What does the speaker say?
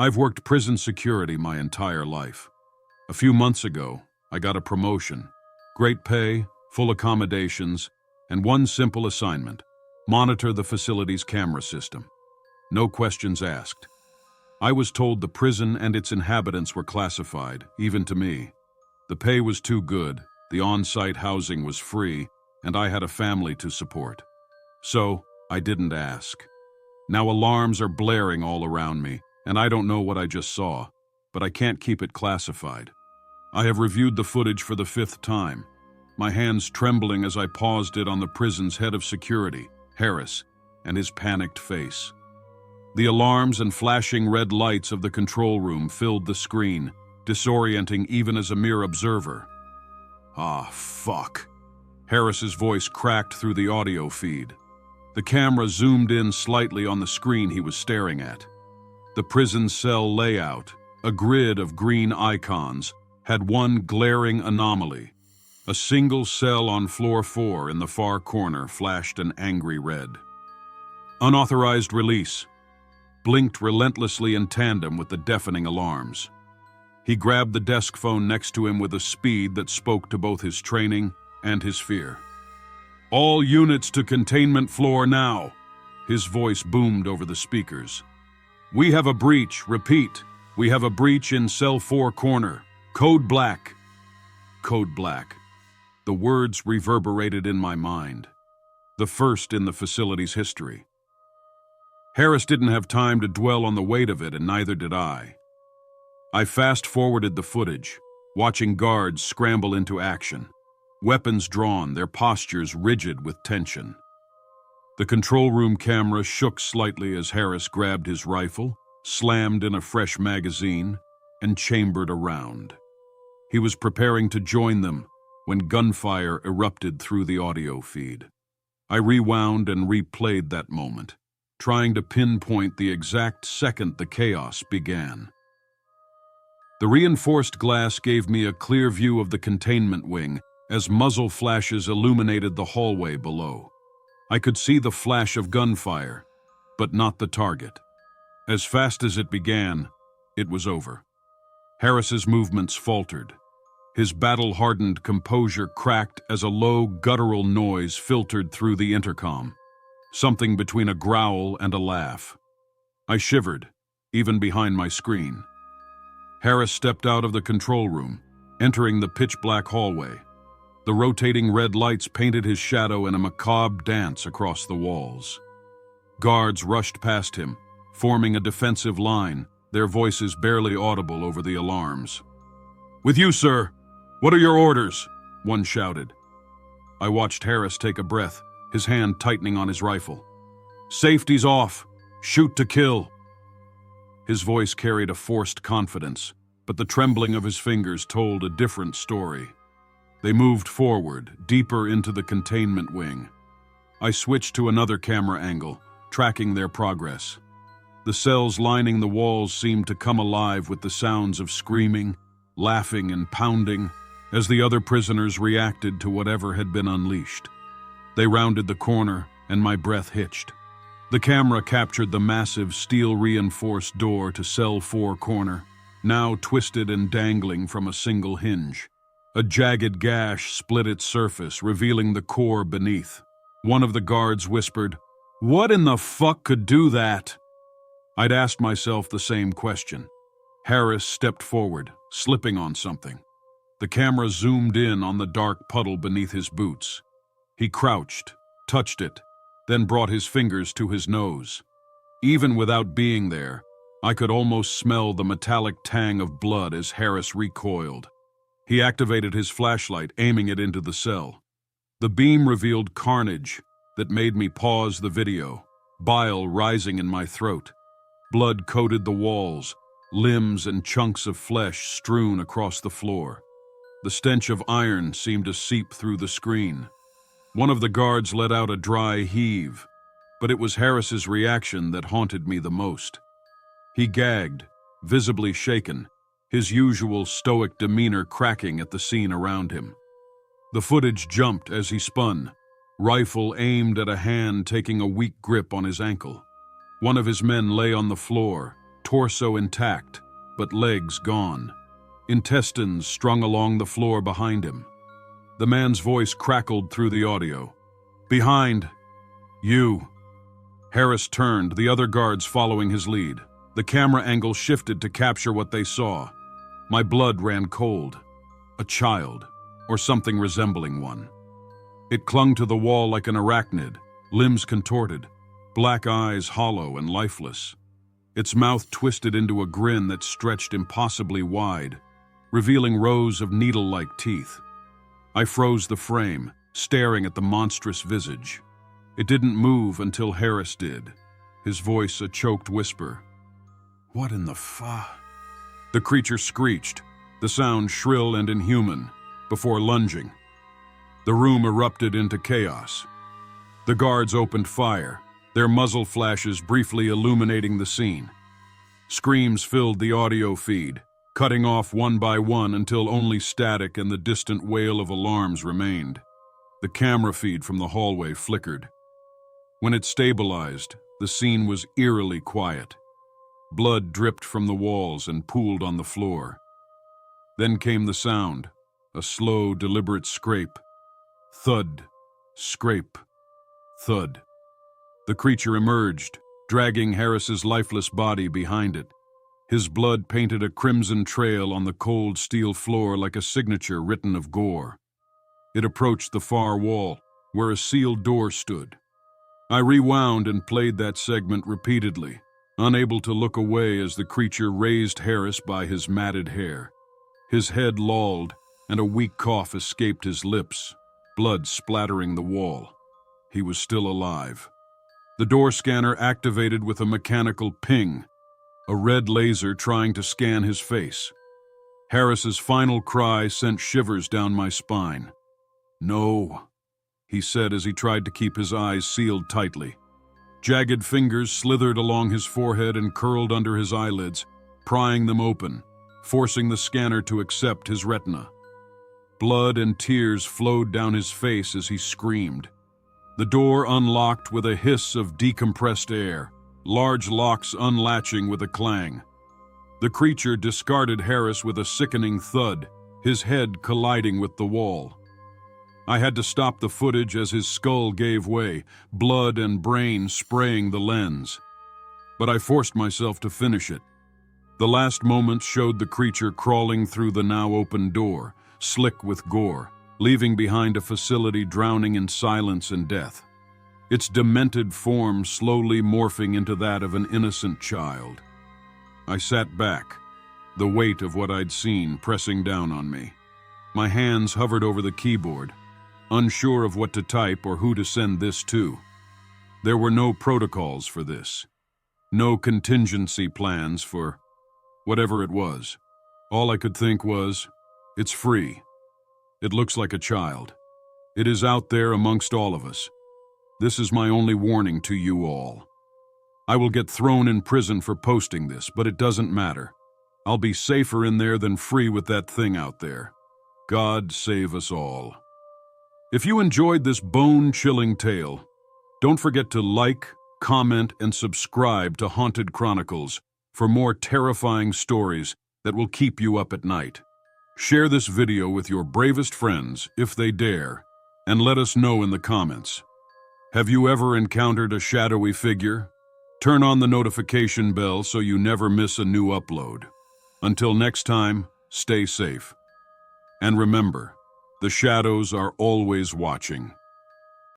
I've worked prison security my entire life. A few months ago, I got a promotion. Great pay, full accommodations, and one simple assignment: monitor the facility's camera system. No questions asked. I was told the prison and its inhabitants were classified, even to me. The pay was too good, the on-site housing was free, and I had a family to support. So, I didn't ask. Now alarms are blaring all around me, and I don't know what I just saw, but I can't keep it classified. I have reviewed the footage for the 5th time, my hands trembling as I paused it on the prison's head of security, Harris, and his panicked face. The alarms and flashing red lights of the control room filled the screen, disorienting even as a mere observer. Ah, fuck. Harris's voice cracked through the audio feed. The camera zoomed in slightly on the screen he was staring at. The prison cell layout, a grid of green icons, had one glaring anomaly. A single cell on floor 4 in the far corner flashed an angry red. Unauthorized release blinked relentlessly in tandem with the deafening alarms. He grabbed the desk phone next to him with a speed that spoke to both his training and his fear. "All units to containment floor now," his voice boomed over the speakers. "We have a breach, repeat, we have a breach in cell 4 corner. Code black." Code black. The words reverberated in my mind. The first in the facility's history. Harris didn't have time to dwell on the weight of it, and neither did I. I fast-forwarded the footage, watching guards scramble into action, weapons drawn, their postures rigid with tension. The control room camera shook slightly as Harris grabbed his rifle, slammed in a fresh magazine, and chambered around. He was preparing to join them when gunfire erupted through the audio feed. I rewound and replayed that moment, trying to pinpoint the exact second the chaos began. The reinforced glass gave me a clear view of the containment wing as muzzle flashes illuminated the hallway below. I could see the flash of gunfire, but not the target. As fast as it began, it was over. Harris's movements faltered. His battle-hardened composure cracked as a low, guttural noise filtered through the intercom, something between a growl and a laugh. I shivered, even behind my screen. Harris stepped out of the control room, entering the pitch-black hallway. The rotating red lights painted his shadow in a macabre dance across the walls. Guards rushed past him, forming a defensive line, their voices barely audible over the alarms. "With you, sir! What are your orders?" one shouted. I watched Harris take a breath, his hand tightening on his rifle. "Safety's off! Shoot to kill!" His voice carried a forced confidence, but the trembling of his fingers told a different story. They moved forward, deeper into the containment wing. I switched to another camera angle, tracking their progress. The cells lining the walls seemed to come alive with the sounds of screaming, laughing, and pounding as the other prisoners reacted to whatever had been unleashed. They rounded the corner, and my breath hitched. The camera captured the massive steel-reinforced door to cell 4 corner, now twisted and dangling from a single hinge. A jagged gash split its surface, revealing the core beneath. One of the guards whispered, "What in the fuck could do that?" I'd asked myself the same question. Harris stepped forward, slipping on something. The camera zoomed in on the dark puddle beneath his boots. He crouched, touched it, then brought his fingers to his nose. Even without being there, I could almost smell the metallic tang of blood as Harris recoiled. He activated his flashlight, aiming it into the cell. The beam revealed carnage that made me pause the video, bile rising in my throat. Blood coated the walls, limbs and chunks of flesh strewn across the floor. The stench of iron seemed to seep through the screen. One of the guards let out a dry heave, but it was Harris's reaction that haunted me the most. He gagged, visibly shaken, his usual stoic demeanor cracking at the scene around him. The footage jumped as he spun, rifle aimed at a hand taking a weak grip on his ankle. One of his men lay on the floor, torso intact, but legs gone, intestines strung along the floor behind him. The man's voice crackled through the audio. "Behind! You!" Harris turned, the other guards following his lead. The camera angle shifted to capture what they saw. My blood ran cold. A child, or something resembling one. It clung to the wall like an arachnid, limbs contorted, black eyes hollow and lifeless. Its mouth twisted into a grin that stretched impossibly wide, revealing rows of needle-like teeth. I froze the frame, staring at the monstrous visage. It didn't move until Harris did, his voice a choked whisper. "What in the The creature screeched, the sound shrill and inhuman, before lunging. The room erupted into chaos. The guards opened fire, their muzzle flashes briefly illuminating the scene. Screams filled the audio feed, cutting off one by one until only static and the distant wail of alarms remained. The camera feed from the hallway flickered. When it stabilized, the scene was eerily quiet. Blood dripped from the walls and pooled on the floor. Then came the sound, a slow, deliberate scrape. Thud, scrape, thud. The creature emerged, dragging Harris's lifeless body behind it. His blood painted a crimson trail on the cold steel floor like a signature written of gore. It approached the far wall, where a sealed door stood. I rewound and played that segment repeatedly, unable to look away as the creature raised Harris by his matted hair. His head lolled, and a weak cough escaped his lips, blood splattering the wall. He was still alive. The door scanner activated with a mechanical ping, a red laser trying to scan his face. Harris's final cry sent shivers down my spine. "No," he said as he tried to keep his eyes sealed tightly. Jagged fingers slithered along his forehead and curled under his eyelids, prying them open, forcing the scanner to accept his retina. Blood and tears flowed down his face as he screamed. The door unlocked with a hiss of decompressed air, large locks unlatching with a clang. The creature discarded Harris with a sickening thud, his head colliding with the wall. I had to stop the footage as his skull gave way, blood and brain spraying the lens. But I forced myself to finish it. The last moments showed the creature crawling through the now open door, slick with gore, leaving behind a facility drowning in silence and death. Its demented form slowly morphing into that of an innocent child. I sat back, the weight of what I'd seen pressing down on me. My hands hovered over the keyboard, unsure of what to type or who to send this to. There were no protocols for this, no contingency plans for whatever it was. All I could think was, it's free. It looks like a child. It is out there amongst all of us. This is my only warning to you all. I will get thrown in prison for posting this, but it doesn't matter. I'll be safer in there than free with that thing out there. God save us all. If you enjoyed this bone-chilling tale, don't forget to like, comment, and subscribe to Haunted Chronicles for more terrifying stories that will keep you up at night. Share this video with your bravest friends, if they dare, and let us know in the comments. Have you ever encountered a shadowy figure? Turn on the notification bell so you never miss a new upload. Until next time, stay safe. And remember, the shadows are always watching.